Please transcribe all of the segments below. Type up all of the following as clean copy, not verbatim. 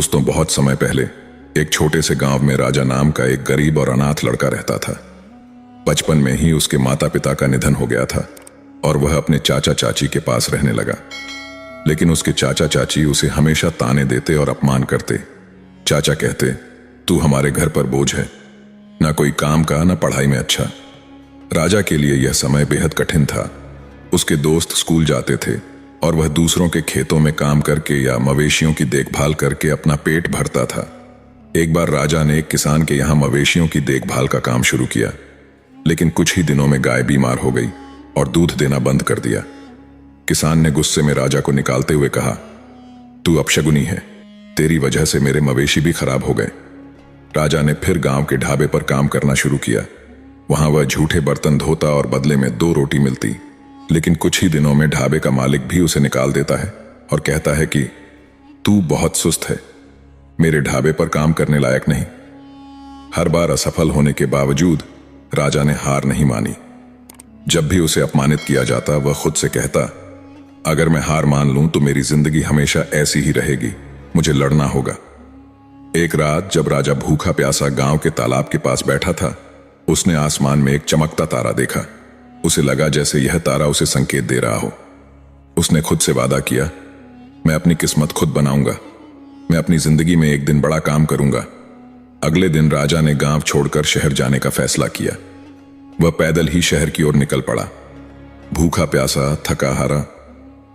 दोस्तों, बहुत समय पहले एक छोटे से गांव में राजा नाम का एक गरीब और अनाथ लड़का रहता था। बचपन में ही उसके माता पिता का निधन हो गया था और वह अपने चाचा चाची के पास रहने लगा। लेकिन उसके चाचा चाची उसे हमेशा ताने देते और अपमान करते। चाचा कहते, तू हमारे घर पर बोझ है, ना कोई काम का ना पढ़ाई में अच्छा। राजा के लिए यह समय बेहद कठिन था। उसके दोस्त स्कूल जाते थे और वह दूसरों के खेतों में काम करके या मवेशियों की देखभाल करके अपना पेट भरता था। एक बार राजा ने एक किसान के यहाँ मवेशियों की देखभाल का काम शुरू किया, लेकिन कुछ ही दिनों में गाय बीमार हो गई और दूध देना बंद कर दिया। किसान ने गुस्से में राजा को निकालते हुए कहा, तू अपशगुनी है, तेरी वजह से मेरे मवेशी भी खराब हो गए। राजा ने फिर गांव के ढाबे पर काम करना शुरू किया। वहां वह झूठे बर्तन धोता और बदले में 2 रोटी मिलती। लेकिन कुछ ही दिनों में ढाबे का मालिक भी उसे निकाल देता है और कहता है कि तू बहुत सुस्त है, मेरे ढाबे पर काम करने लायक नहीं। हर बार असफल होने के बावजूद राजा ने हार नहीं मानी। जब भी उसे अपमानित किया जाता वह खुद से कहता, अगर मैं हार मान लूं तो मेरी जिंदगी हमेशा ऐसी ही रहेगी, मुझे लड़ना होगा। एक रात जब राजा भूखा प्यासा गांव के तालाब के पास बैठा था, उसने आसमान में एक चमकता तारा देखा। उसे लगा जैसे यह तारा उसे संकेत दे रहा हो। उसने खुद से वादा किया, मैं अपनी किस्मत खुद बनाऊंगा, मैं अपनी जिंदगी में एक दिन बड़ा काम करूंगा। अगले दिन राजा ने गांव छोड़कर शहर जाने का फैसला किया। वह पैदल ही शहर की ओर निकल पड़ा। भूखा प्यासा, थका हारा,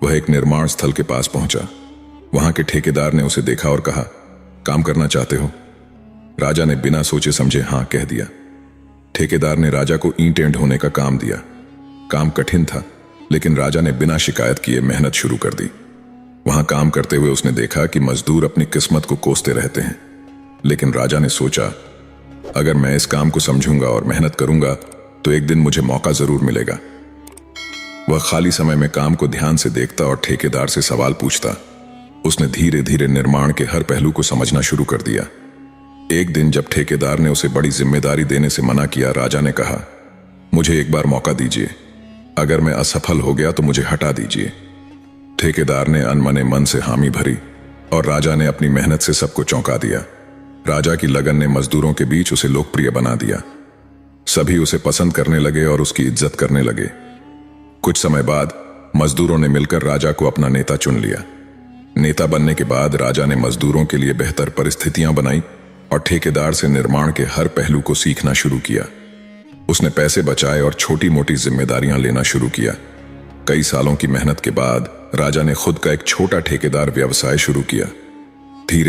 वह एक निर्माण स्थल के पास पहुंचा। वहां के ठेकेदार ने उसे देखा और कहा, काम करना चाहते हो? राजा ने बिना सोचे समझे हां कह दिया। ठेकेदार ने राजा को ईंटें ढोने का काम दिया। काम कठिन था, लेकिन राजा ने बिना शिकायत किए मेहनत शुरू कर दी। वहां काम करते हुए उसने देखा कि मजदूर अपनी किस्मत को कोसते रहते हैं। लेकिन राजा ने सोचा, अगर मैं इस काम को समझूंगा और मेहनत करूंगा तो एक दिन मुझे मौका जरूर मिलेगा। वह खाली समय में काम को ध्यान से देखता और ठेकेदार से सवाल पूछता। उसने धीरे धीरे निर्माण के हर पहलू को समझना शुरू कर दिया। एक दिन जब ठेकेदार ने उसे बड़ी जिम्मेदारी देने से मना किया, राजा ने कहा, मुझे एक बार मौका दीजिए, अगर मैं असफल हो गया तो मुझे हटा दीजिए। ठेकेदार ने अनमने मन से हामी भरी और राजा ने अपनी मेहनत से सबको चौंका दिया। राजा की लगन ने मजदूरों के बीच उसे लोकप्रिय बना दिया। सभी उसे पसंद करने लगे और उसकी इज्जत करने लगे। कुछ समय बाद मजदूरों ने मिलकर राजा को अपना नेता चुन लिया। नेता बनने के बाद राजा ने मजदूरों के लिए बेहतर परिस्थितियां बनाई और ठेकेदार से निर्माण के हर पहलू को सीखना शुरू किया। उसने पैसे बचाए और छोटी मोटी जिम्मेदारियां लेना शुरू किया। कई सालों की मेहनत के बाद राजा ने खुद का एक छोटा ठेकेदार व्यवसाय शुरू किया। धीरे